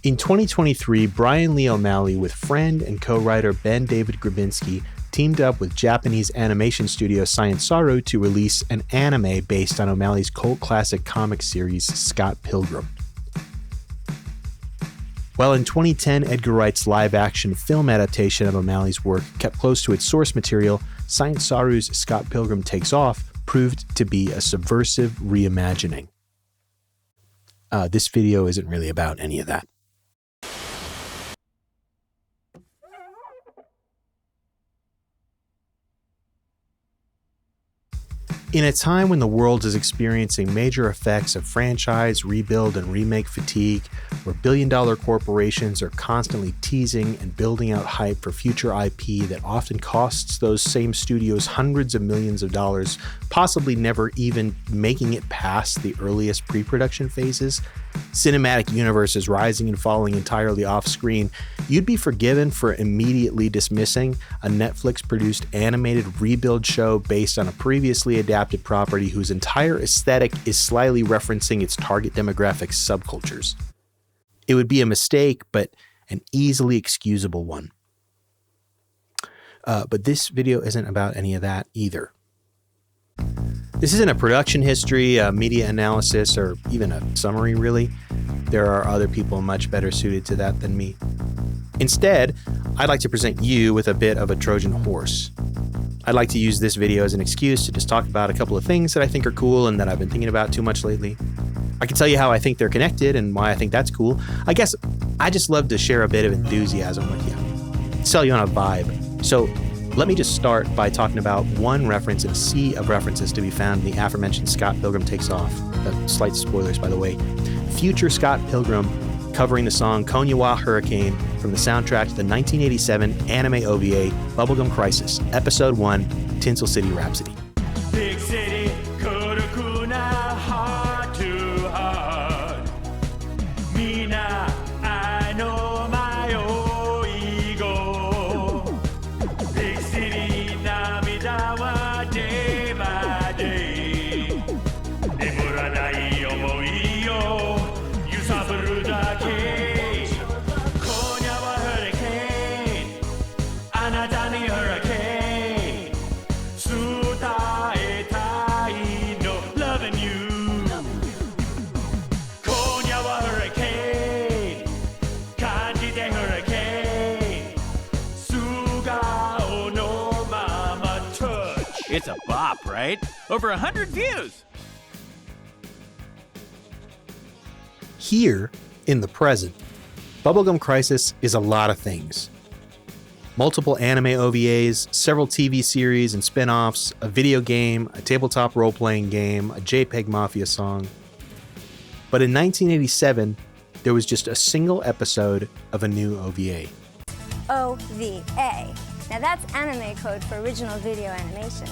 In 2023, Brian Lee O'Malley with friend and co-writer Ben David Grabinski teamed up with Japanese animation studio Saru to release an anime based on O'Malley's cult classic comic series, Scott Pilgrim. While in 2010, Edgar Wright's live-action film adaptation of O'Malley's work kept close to its source material, Science Saru's Scott Pilgrim Takes Off proved to be a subversive reimagining. This video isn't really about any of that. In a time when the world is experiencing major effects of franchise, rebuild, and remake fatigue, where billion-dollar corporations are constantly teasing and building out hype for future IP that often costs those same studios hundreds of millions of dollars, possibly never even making it past the earliest pre-production phases, cinematic universes rising and falling entirely off-screen, you'd be forgiven for immediately dismissing a Netflix-produced animated rebuild show based on a previously adapted property whose entire aesthetic is slyly referencing its target demographic subcultures. It would be a mistake, but an easily excusable one. But this video isn't about any of that either. This isn't a production history, a media analysis, or even a summary, really. There are other people much better suited to that than me. Instead, I'd like to present you with a bit of a Trojan horse. I'd like to use this video as an excuse to just talk about a couple of things that I think are cool and that I've been thinking about too much lately. I can tell you how I think they're connected and why I think that's cool. I guess I just love to share a bit of enthusiasm with you. Sell you on a vibe. So let me just start by talking about one reference in a sea of references to be found in the aforementioned Scott Pilgrim Takes Off. Slight spoilers, by the way. Future Scott Pilgrim covering the song Konniwa Hurricane from the soundtrack to the 1987 anime OVA Bubblegum Crisis, Episode 1, Tinsel City Rhapsody. Big city, Kurukuna, heart to heart. Mina, I know my ego. Big city, Namida wa day by day. Nemuranai omoi yo, yusaburu dake. Konya wa hurricane, anata ni hurricane. Sutaetai no loving you. Konya wa hurricane, kanjite hurricane. Sugao no mama touch. It's a bop, right? Over 100 views. Here, in the present, Bubblegum Crisis is a lot of things. Multiple anime OVAs, several TV series and spin-offs, a video game, a tabletop role-playing game, a JPEG Mafia song. But in 1987, there was just a single episode of a new OVA. OVA. Now that's anime code for original video animation.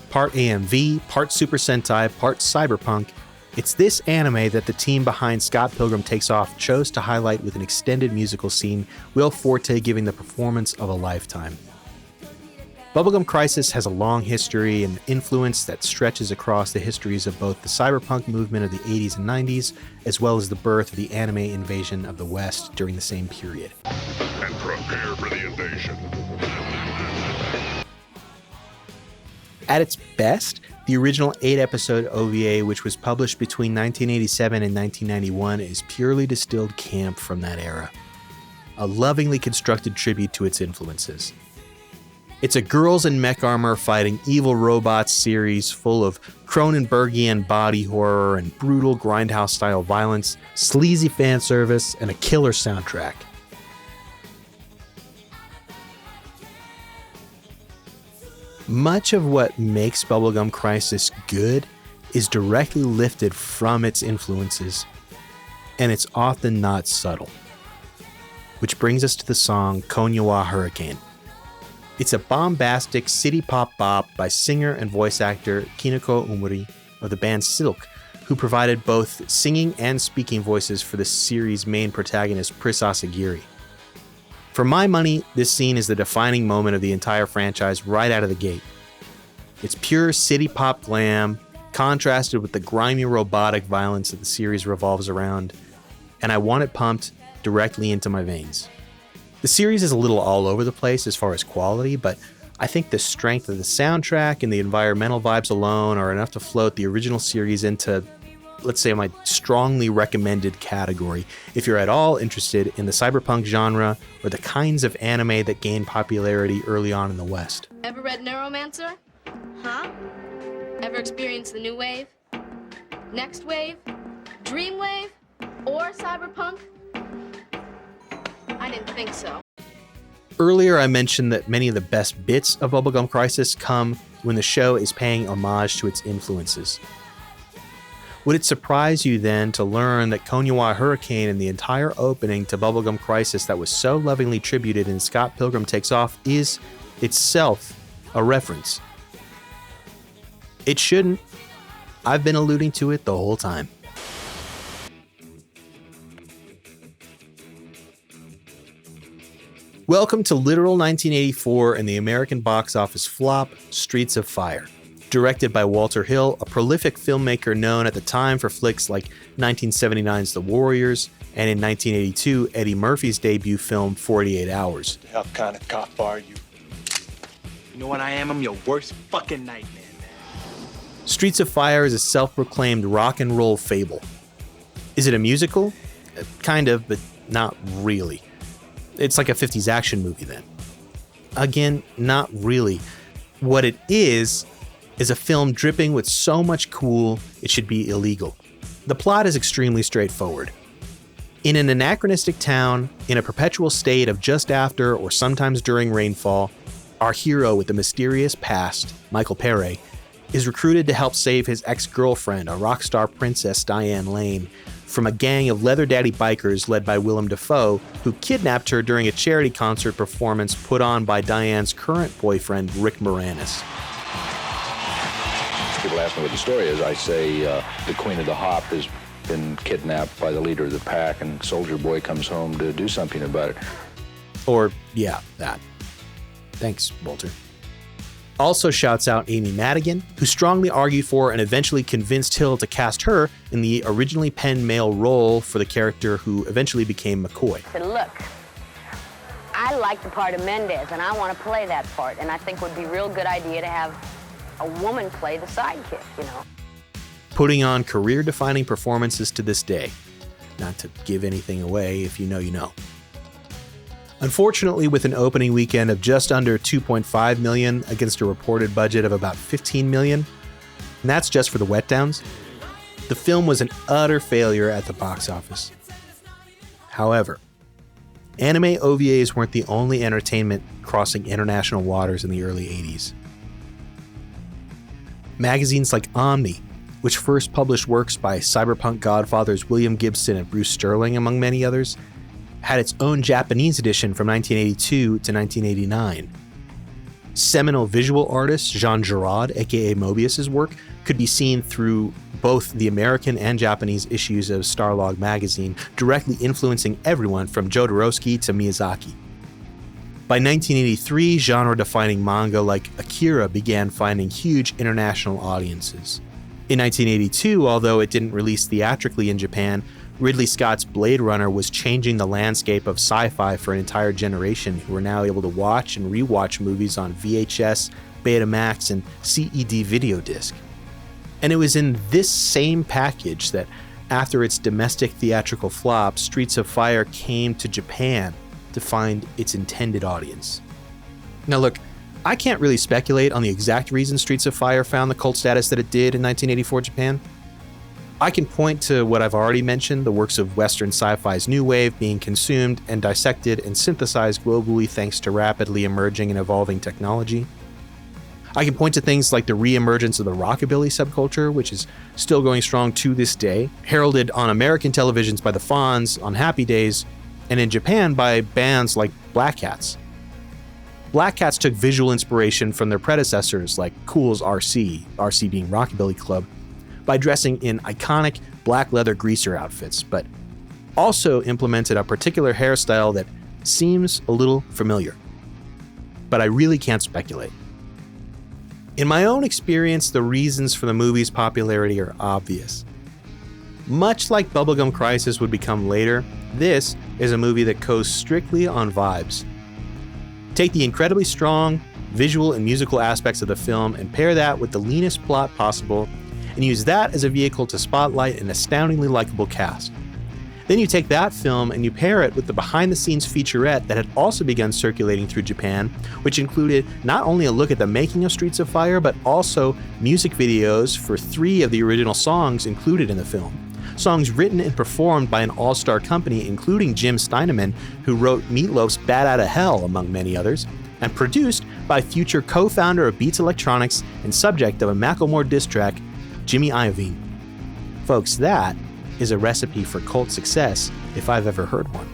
Part AMV, part Super Sentai, part Cyberpunk, it's this anime that the team behind Scott Pilgrim Takes Off chose to highlight with an extended musical scene, Will Forte giving the performance of a lifetime. Bubblegum Crisis has a long history and influence that stretches across the histories of both the cyberpunk movement of the 80s and 90s, as well as the birth of the anime invasion of the West during the same period. And prepare for the invasion. At its best, the original 8-episode OVA, which was published between 1987 and 1991, is purely distilled camp from that era. A lovingly constructed tribute to its influences. It's a girls in mech armor fighting evil robots series full of Cronenbergian body horror and brutal grindhouse-style violence, sleazy fan service, and a killer soundtrack. Much of what makes Bubblegum Crisis good is directly lifted from its influences, and it's often not subtle. Which brings us to the song Konniwa Hurricane. It's a bombastic city pop bop by singer and voice actor Kinoko Umuri of the band Silk, who provided both singing and speaking voices for the series' main protagonist Pris Asagiri. For my money, this scene is the defining moment of the entire franchise right out of the gate. It's pure city pop glam, contrasted with the grimy robotic violence that the series revolves around. and I want it pumped directly into my veins. The series is a little all over the place as far as quality, but I think the strength of the soundtrack and the environmental vibes alone are enough to float the original series into, let's say, my strongly recommended category if you're at all interested in the cyberpunk genre or the kinds of anime that gained popularity early on in the West. Ever read Neuromancer? Huh? Ever experienced the new wave? Next wave? Dream wave? Or cyberpunk? I didn't think so. Earlier, I mentioned that many of the best bits of Bubblegum Crisis come when the show is paying homage to its influences. Would it surprise you then to learn that Konniwa Hurricane and the entire opening to Bubblegum Crisis that was so lovingly tributed in Scott Pilgrim Takes Off is itself a reference? It shouldn't. I've been alluding to it the whole time. Welcome to literal 1984 and the American box office flop, Streets of Fire. Directed by Walter Hill, a prolific filmmaker known at the time for flicks like 1979's The Warriors, and in 1982, Eddie Murphy's debut film 48 Hours. The hell kind of cop are you? You know what I am? I'm your worst fucking nightmare, man. Streets of Fire is a self-proclaimed rock and roll fable. Is it a musical? Kind of, but not really. It's like a 50s action movie then. Again, not really. What it is a film dripping with so much cool it should be illegal. The plot is extremely straightforward. In an anachronistic town, in a perpetual state of just after or sometimes during rainfall, our hero with the mysterious past, Michael Pere, is recruited to help save his ex-girlfriend, a rock star princess Diane Lane, from a gang of leather daddy bikers led by Willem Dafoe, who kidnapped her during a charity concert performance put on by Diane's current boyfriend, Rick Moranis. People ask me what the story is. I say the Queen of the Hop has been kidnapped by the leader of the pack, and Soldier Boy comes home to do something about it. Or, yeah, that. Thanks, Walter. Also shouts out Amy Madigan, who strongly argued for and eventually convinced Hill to cast her in the originally penned male role for the character who eventually became McCoy. Said, look, I like the part of Mendez, and I want to play that part, and I think it would be a real good idea to have a woman play the sidekick, you know. Putting on career-defining performances to this day. Not to give anything away, if you know, you know. Unfortunately, with an opening weekend of just under $2.5 million against a reported budget of about $15 million, and that's just for the wet downs, the film was an utter failure at the box office. However, anime OVAs weren't the only entertainment crossing international waters in the early 80s. Magazines like Omni, which first published works by cyberpunk godfathers William Gibson and Bruce Sterling, among many others, had its own Japanese edition from 1982 to 1989. Seminal visual artist Jean Giraud, aka Moebius' work, could be seen through both the American and Japanese issues of Starlog magazine, directly influencing everyone from Jodorowsky to Miyazaki. By 1983, genre-defining manga like Akira began finding huge international audiences. In 1982, although it didn't release theatrically in Japan, Ridley Scott's Blade Runner was changing the landscape of sci-fi for an entire generation who are now able to watch and rewatch movies on VHS, Betamax, and CED video disc. And it was in this same package that, after its domestic theatrical flop, Streets of Fire came to Japan to find its intended audience. Now look, I can't really speculate on the exact reason Streets of Fire found the cult status that it did in 1984 Japan. I can point to what I've already mentioned, the works of Western sci-fi's new wave being consumed and dissected and synthesized globally thanks to rapidly emerging and evolving technology. I can point to things like the re-emergence of the Rockabilly subculture, which is still going strong to this day, heralded on American televisions by the Fonz on Happy Days, and in Japan by bands like Black Cats. Black Cats took visual inspiration from their predecessors like Cool's RC, RC being Rockabilly Club, by dressing in iconic black leather greaser outfits, but also implemented a particular hairstyle that seems a little familiar. But I really can't speculate. In my own experience, the reasons for the movie's popularity are obvious. Much like Bubblegum Crisis would become later, this is a movie that goes strictly on vibes. Take the incredibly strong visual and musical aspects of the film and pair that with the leanest plot possible, and use that as a vehicle to spotlight an astoundingly likable cast. Then you take that film and you pair it with the behind-the-scenes featurette that had also begun circulating through Japan, which included not only a look at the making of Streets of Fire, but also music videos for 3 of the original songs included in the film. Songs written and performed by an all-star company, including Jim Steinman, who wrote Meatloaf's Bat Outta Hell, among many others, and produced by future co-founder of Beats Electronics and subject of a Macklemore diss track, Jimmy Iovine. Folks, that is a recipe for cult success if I've ever heard one.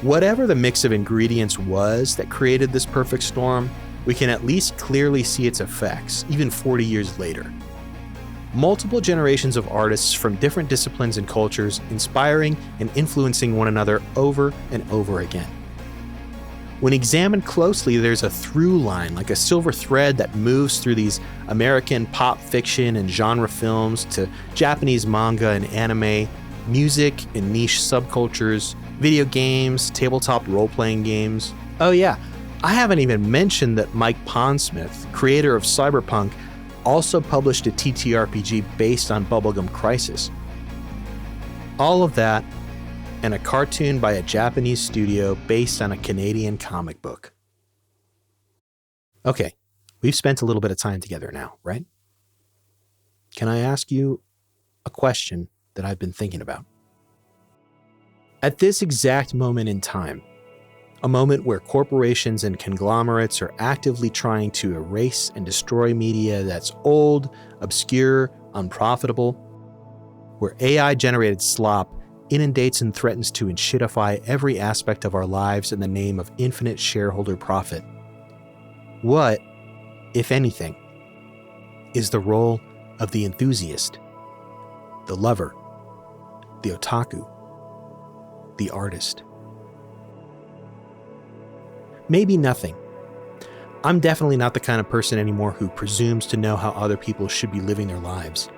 Whatever the mix of ingredients was that created this perfect storm, we can at least clearly see its effects, even 40 years later. Multiple generations of artists from different disciplines and cultures inspiring and influencing one another over and over again. When examined closely, there's a through line, like a silver thread that moves through these American pop fiction and genre films to Japanese manga and anime, music and niche subcultures, video games, tabletop role-playing games. Oh yeah, I haven't even mentioned that Mike Pondsmith, creator of Cyberpunk, also published a TTRPG based on Bubblegum Crisis. All of that, and a cartoon by a Japanese studio based on a Canadian comic book. Okay, we've spent a little bit of time together now, right? Can I ask you a question that I've been thinking about? At this exact moment in time, a moment where corporations and conglomerates are actively trying to erase and destroy media that's old, obscure, unprofitable, where AI-generated slop inundates and threatens to enshitify every aspect of our lives in the name of infinite shareholder profit. What, if anything, is the role of the enthusiast, the lover, the otaku, the artist? Maybe nothing. I'm definitely not the kind of person anymore who presumes to know how other people should be living their lives.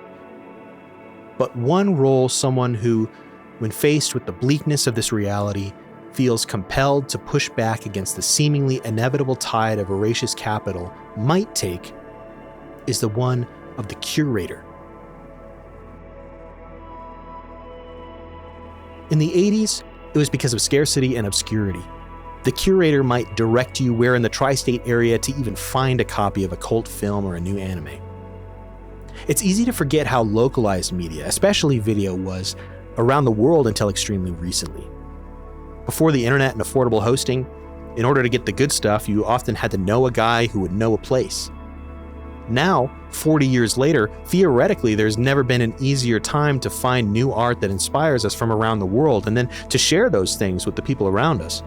But one role someone who, when faced with the bleakness of this reality, feels compelled to push back against the seemingly inevitable tide of voracious capital might take is the one of the curator. In the 80s, it was because of scarcity and obscurity. The curator might direct you where in the tri-state area to even find a copy of a cult film or a new anime. It's easy to forget how localized media, especially video, was around the world until extremely recently. Before the internet and affordable hosting, in order to get the good stuff, you often had to know a guy who would know a place. Now, 40 years later, theoretically, there's never been an easier time to find new art that inspires us from around the world and then to share those things with the people around us.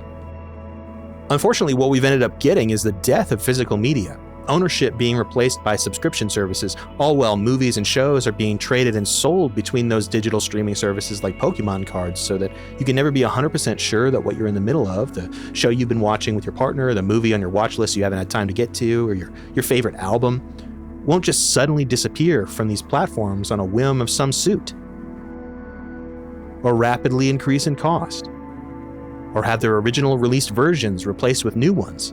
Unfortunately, what we've ended up getting is the death of physical media, ownership being replaced by subscription services, all while movies and shows are being traded and sold between those digital streaming services like Pokemon cards, so that you can never be 100% sure that what you're in the middle of, the show you've been watching with your partner, the movie on your watch list you haven't had time to get to, or your favorite album, won't just suddenly disappear from these platforms on a whim of some suit, or rapidly increase in cost, or have their original released versions replaced with new ones,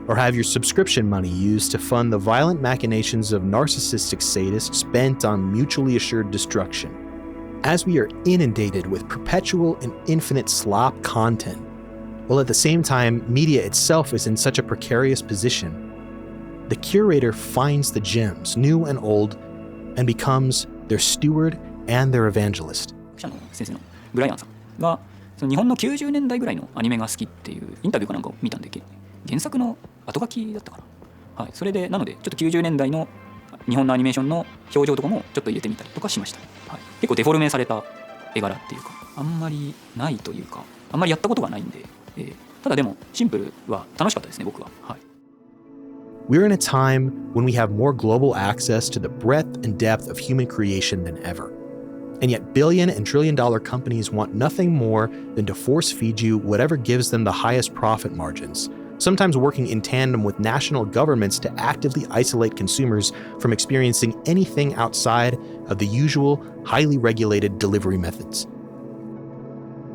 or have your subscription money used to fund the violent machinations of narcissistic sadists bent on mutually assured destruction. As we are inundated with perpetual and infinite slop content, while at the same time media itself is in such a precarious position, the curator finds the gems, new and old, and becomes their steward and their evangelist. ブライアンさんがその日本の90年代ぐらいのアニメが好きっていうインタビューかなんかを見たんで、原作の後書きだったかな。はい、それでなのでちょっと90年代の日本のアニメーションの表情とかもちょっと入れてみたりとかしました。はい、結構デフォルメされた絵柄っていうか、あんまりないというか、あんまりやったことがないんで、ただでもシンプルは楽しかったですね、僕は。はい。We're in a time when we have more global access to the breadth and depth of human creation than ever. And yet billion and trillion dollar companies want nothing more than to force feed you whatever gives them the highest profit margins, sometimes working in tandem with national governments to actively isolate consumers from experiencing anything outside of the usual, highly regulated delivery methods.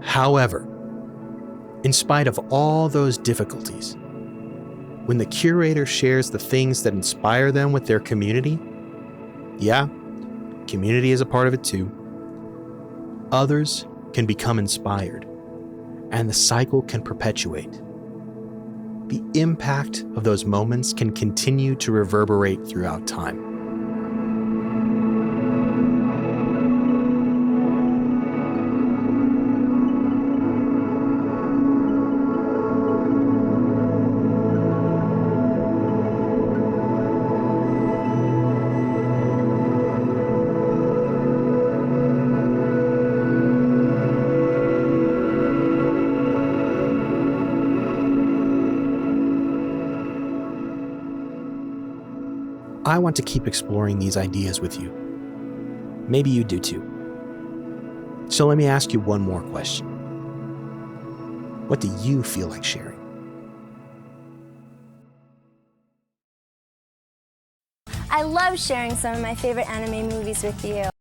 However, in spite of all those difficulties, when the curator shares the things that inspire them with their community, yeah, community is a part of it too, others can become inspired, and the cycle can perpetuate. The impact of those moments can continue to reverberate throughout time. I want to keep exploring these ideas with you. Maybe you do too. So let me ask you one more question. What do you feel like sharing? I love sharing some of my favorite anime movies with you.